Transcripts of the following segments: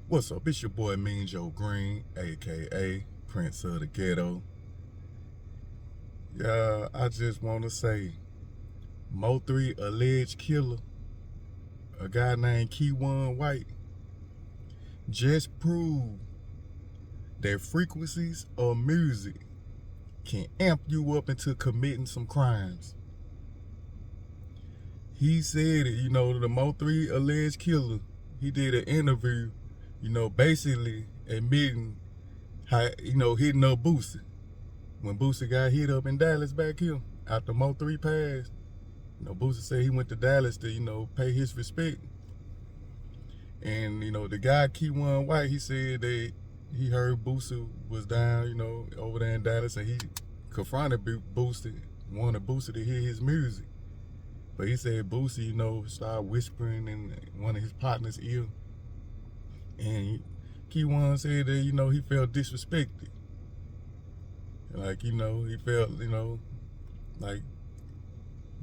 What's up? It's your boy Mean Joe Green, aka Prince of the Ghetto. Yeah, I just want to say, MO3 alleged killer, a guy named Kewon White, just proved that frequencies of music can amp you up into committing some crimes. He said it, the MO3 alleged killer, he did an interview, basically admitting how, hitting up Boosie. When Boosie got hit up in Dallas back here after MO3 passed, Boosie said he went to Dallas to, pay his respect. And, the guy, Kewon White, he said that he heard Boosie was down, over there in Dallas, and he confronted Boosie, wanted Boosie to hear his music. But he said Boosie, started whispering in one of his partner's ear. And Kewon said that, he felt disrespected. Like, he felt, like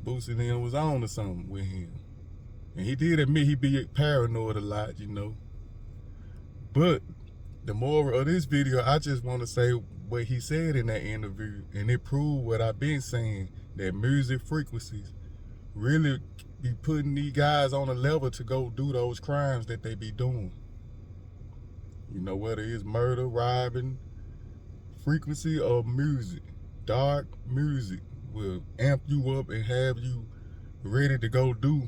Boosie then was on to something with him. And he did admit he be paranoid a lot, But the moral of this video, I just want to say what he said in that interview, and it proved what I've been saying, that music frequencies really be putting these guys on a level to go do those crimes that they be doing. Whether it's murder, robbing, frequency of music, dark music will amp you up and have you ready to go do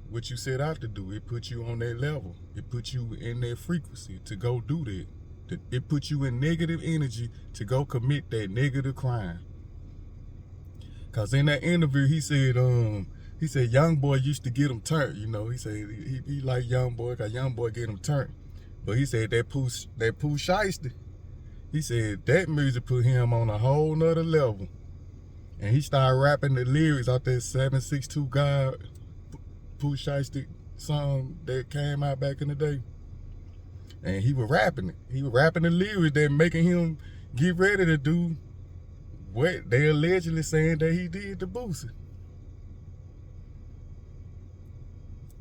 what you set out to do. It puts you on that level. It puts you in that frequency to go do that. It puts you in negative energy to go commit that negative crime. Cause in that interview he said young boy used to get him turned. He said he like young boy, cause young boy get him turned. But he said that Pooh Shiesty, he said that music put him on a whole nother level. And he started rapping the lyrics out that 762 God Pooh Shiesty song that came out back in the day. And he was rapping it. He was rapping the lyrics that making him get ready to do what they allegedly saying that he did to Boosie.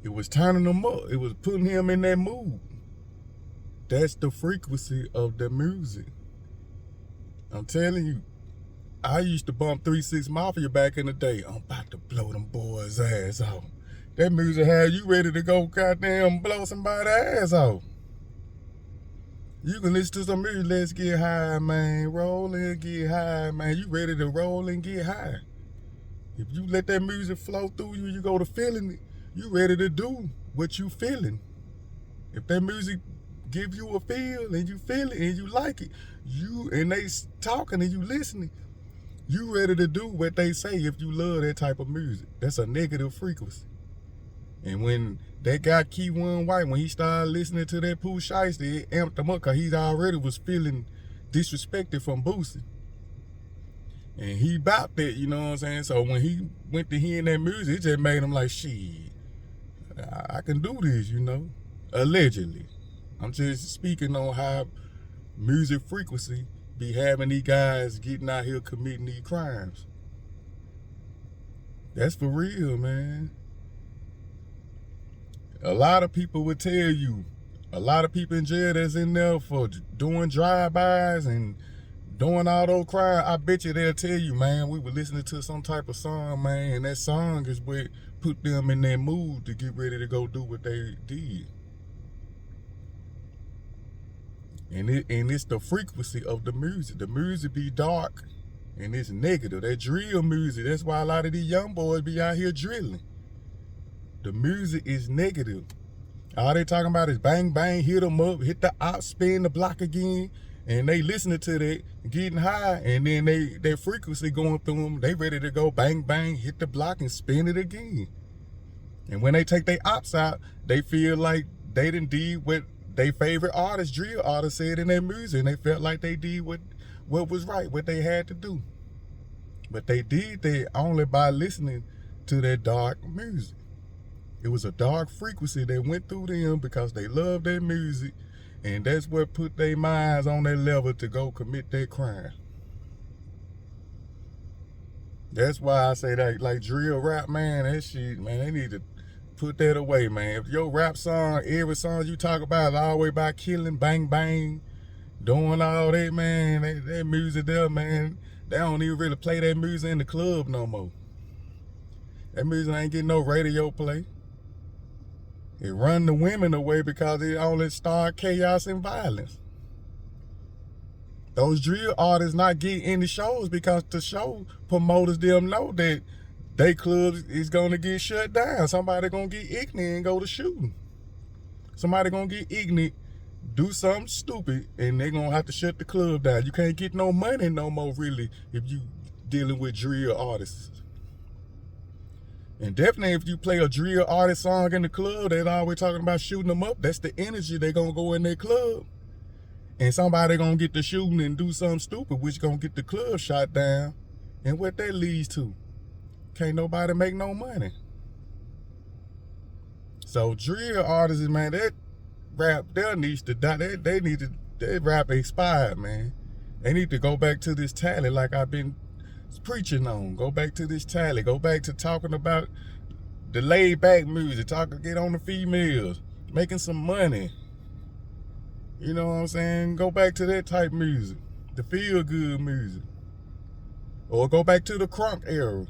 It was turning him up. It was putting him in that mood. That's the frequency of the music. I'm telling you, I used to bump 3-6 Mafia back in the day. I'm about to blow them boys' ass off. That music had you ready to go goddamn blow somebody's ass off. You can listen to some music, let's get high, man. Roll and get high, man. You ready to roll and get high. If you let that music flow through you, you go to feeling it, you ready to do what you feeling. If that music give you a feel and you feel it and you like it, and they talking and you listening, you ready to do what they say if you love that type of music. That's a negative frequency. And when that guy Kewon White, when he started listening to that Pooh Shiesty, it amped him up because he already was feeling disrespected from Boosie. And he bopped that, you know what I'm saying? So when he went to hearing that music, it just made him like, shit, I can do this, allegedly. I'm just speaking on how music frequency be having these guys getting out here committing these crimes. That's for real, man. A lot of people would tell you, a lot of people in jail that's in there for doing drive-bys and doing all those crimes, I bet you they'll tell you, man, we were listening to some type of song, man, and that song is what put them in that mood to get ready to go do what they did. And it's the frequency of the music. The music be dark and it's negative. That drill music, that's why a lot of these young boys be out here drilling. The music is negative. All they talking about is bang, bang, hit them up, hit the op, spin the block again. And they listening to that, getting high, and then their frequency going through them. They ready to go bang, bang, hit the block and spin it again. And when they take their ops out, they feel like they done did what their favorite artist, drill artist, said in their music. And they felt like they did what was right, what they had to do. But they did that only by listening to that dark music. It was a dark frequency that went through them because they loved their music, and that's what put their minds on that level to go commit that crime. That's why I say that, like drill rap, man, that shit, man, they need to put that away, man. If your rap song, every song you talk about is all the way about killing, bang, bang, doing all that, man, that music there, man, they don't even really play that music in the club no more. That music ain't getting no radio play. It run the women away because it only start chaos and violence. Those drill artists not getting any shows because the show promoters them know that they clubs is gonna get shut down. Somebody gonna get ignorant and go to shooting. Somebody gonna get ignorant, do something stupid, and they gonna have to shut the club down. You can't get no money no more, really, if you dealing with drill artists. And definitely if you play a drill artist song in the club, they're always talking about shooting them up. That's the energy they gonna go in their club. And somebody gonna get to shooting and do something stupid, which gonna get the club shot down. And what that leads to? Can't nobody make no money. So drill artists, man, that rap there needs to die. That rap expired, man. They need to go back to this talent like I've been preaching on. Go back to this talent. Go back to talking about the laid back music. Get on the females, making some money. You know what I'm saying? Go back to that type music, the feel good music. Or go back to the crunk era,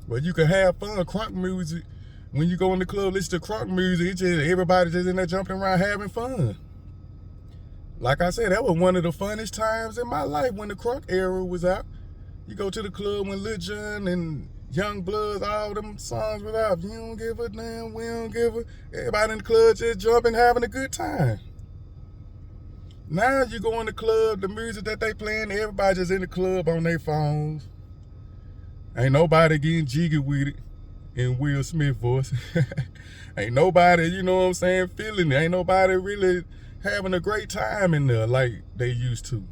where you can have fun. Crunk music, when you go in the club, listen to crunk music, it's just everybody just in there jumping around having fun. Like I said, that was one of the funnest times in my life when the crunk era was out. You go to the club when Lil Jon and Young Bloods, all them songs was out. You don't give a damn, we don't give a. Everybody in the club just jumping, having a good time. Now you go in the club, the music that they playing, everybody just in the club on their phones. Ain't nobody getting jiggy with it in Will Smith voice. Ain't nobody, you know what I'm saying, feeling it. Ain't nobody really having a great time in there like they used to.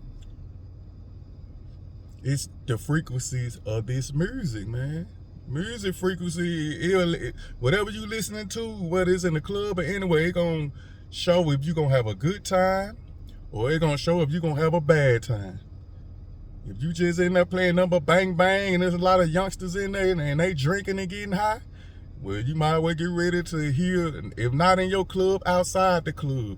It's the frequencies of this music, man. Music frequency, whatever you listening to, whether it's in the club or anywhere, it gonna show if you gonna have a good time, or it gonna show if you gonna have a bad time. If you just in there playing number bang bang and there's a lot of youngsters in there and they drinking and getting high, well, you might well get ready to hear, if not in your club, outside the club,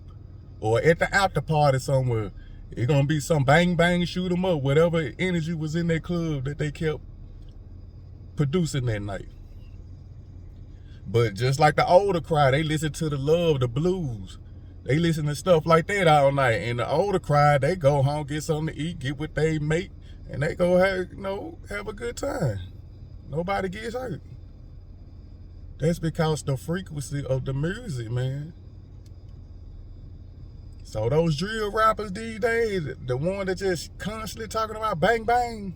or at the after party somewhere. It's gonna be some bang bang, shoot 'em up, whatever energy was in their club that they kept producing that night. But just like the older crowd, they listen to the love, the blues. They listen to stuff like that all night. And the older crowd, they go home, get something to eat, get what they make, and they go have a good time. Nobody gets hurt. That's because the frequency of the music, man. So those drill rappers these days, the one that just constantly talking about bang bang,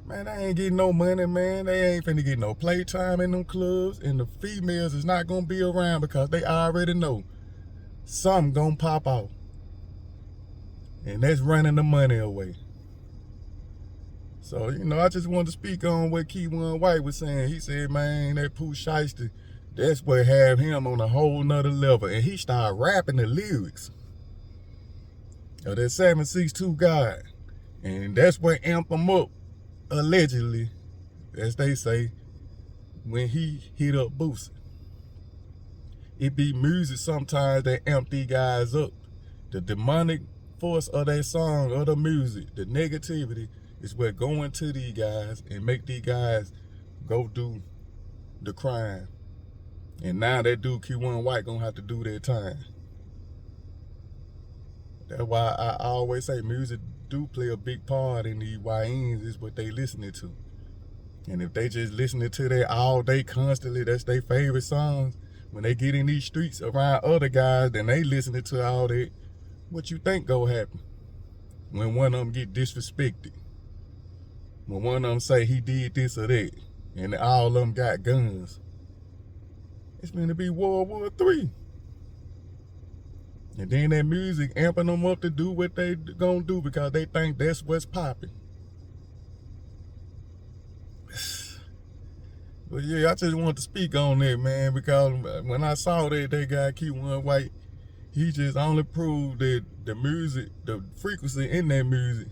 man, they ain't getting no money, man. They ain't finna get no playtime in them clubs, and the females is not gonna be around because they already know something gonna pop out. And that's running the money away. So, I just wanted to speak on what Kewon White was saying. He said, man, that Pooh Shiesty, that's what have him on a whole nother level. And he started rapping the lyrics of that 762 guy. And that's what amped him up, allegedly, as they say, when he hit up Boosie. It be music sometimes that amp these guys up. The demonic force of that song, of the music, the negativity, is what going to these guys and make these guys go do the crime. And now that dude Kewon White gonna have to do their time. That's why I always say music do play a big part in these YNs, is what they listening to. And if they just listening to that all day constantly, that's their favorite songs. When they get in these streets around other guys, then they listening to all that. What you think gonna happen when one of them get disrespected? When one of them say he did this or that, and all of them got guns? It's gonna be World War III. And then that music amping them up to do what they gonna do because they think that's what's popping. But yeah, I just want to speak on that, man, because when I saw that guy Kewon White, he just only proved that the music, the frequency in that music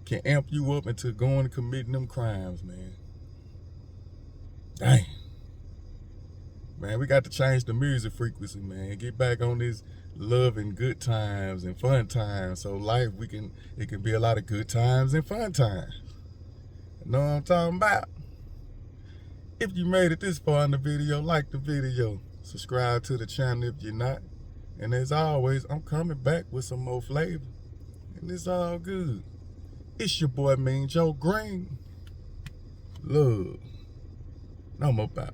can amp you up into going and committing them crimes, man. Dang. Man, we got to change the music frequency, man. Get back on this love and good times and fun times. So life, it can be a lot of good times and fun times. You know what I'm talking about? If you made it this far in the video, like the video. Subscribe to the channel if you're not. And as always, I'm coming back with some more flavor. And it's all good. It's your boy Mean Joe Green. Love. No more about.